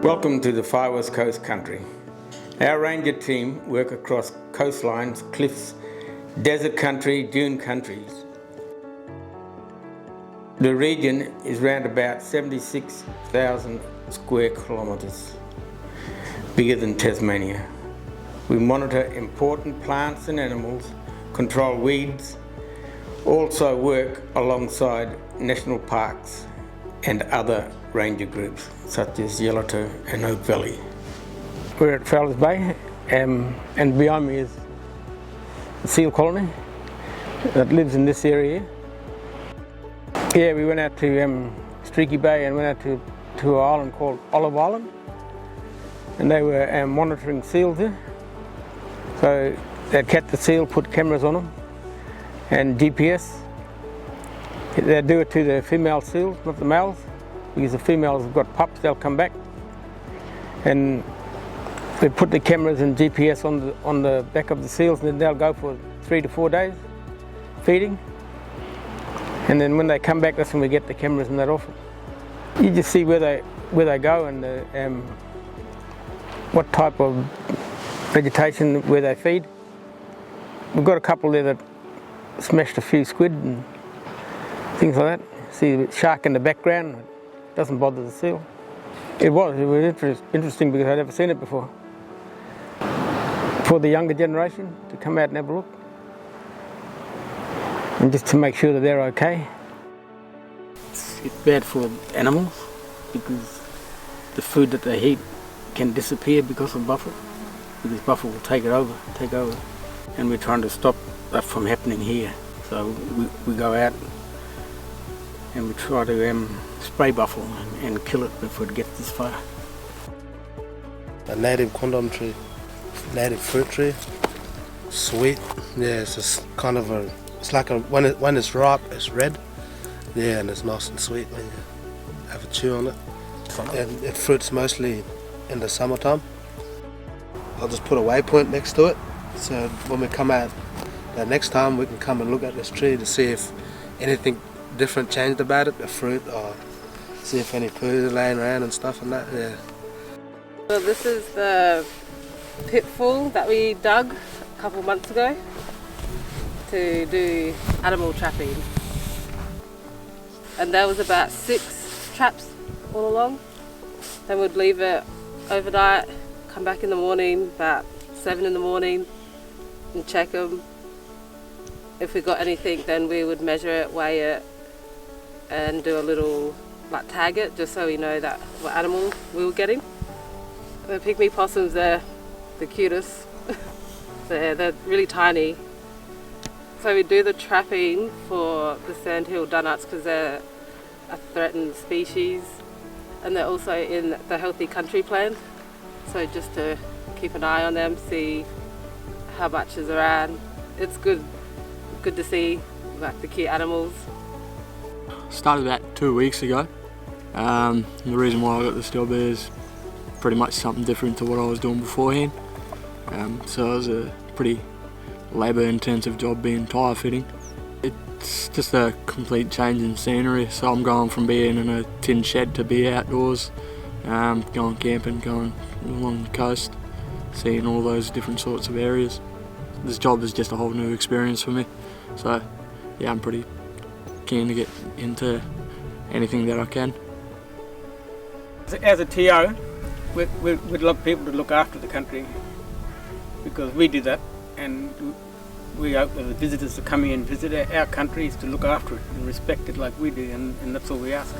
Welcome to the Far West Coast Country. Our ranger team work across coastlines, cliffs, desert country, dune countries. The region is around about 76,000 square kilometres, bigger than Tasmania. We monitor important plants and animals, control weeds, also work alongside national parks and other ranger groups such as Yellowto and Oak Valley. We're at Fowler's Bay and behind me is the seal colony that lives in this area. Yeah, we went out to Streaky Bay and went out to an island called Olive Island, and they were monitoring seals there. So they'd catch the seal, put cameras on them and GPS. They'd do it to the female seals, not the males, because the females have got pups, they'll come back. And they put the cameras and GPS on the back of the seals, and then they'll go for 3 to 4 days feeding. And then when they come back, that's when we get the cameras and that off. You just see where they go and what type of vegetation where they feed. We've got a couple there that smashed a few squid and things like that. See the shark in the background, it doesn't bother the seal. It was interesting because I'd never seen it before. For the younger generation to come out and have a look, and just to make sure that they're okay. It's bad for animals because the food that they eat can disappear because of buffalo. Because buffalo will take over. And we're trying to stop that from happening here. So we go out and we try to spray buffalo and kill it before it gets this far. A native condom tree, native fruit tree, sweet. Yeah, it's just kind of it's like when it's ripe, it's red. Yeah, and it's nice and sweet when you have a chew on it. And it fruits mostly in the summertime. I'll just put a waypoint next to it, so when we come out the next time we can come and look at this tree to see if anything different changed about it, the fruit, or see if any poo is laying around and stuff and that. Yeah. So this is the pitfall that we dug a couple months ago to do animal trapping. And there was about 6 traps all along. Then we'd leave it overnight, come back in the morning, about 7 in the morning, and check them. If we got anything, then we would measure it, weigh it, and do a little, tag it, just so we know that what animal we were getting. The pygmy possums, they're the cutest. They're really tiny. So we do the trapping for the sandhill dunnuts because they're a threatened species, and they're also in the healthy country plan. So just to keep an eye on them, see how much is around. It's good to see the cute animals. Started about 2 weeks ago. The reason why I got this job is pretty much something different to what I was doing beforehand. So it was a pretty labour intensive job being tyre fitting. It's just a complete change in scenery, so I'm going from being in a tin shed to be outdoors, going camping, going along the coast, seeing all those different sorts of areas. This job is just a whole new experience for me, so yeah, I'm pretty keen to get into anything that I can. As a TO, we'd love people to look after the country because we do that, and we hope that the visitors to come here and visit our country is to look after it and respect it like we do, and that's all we ask.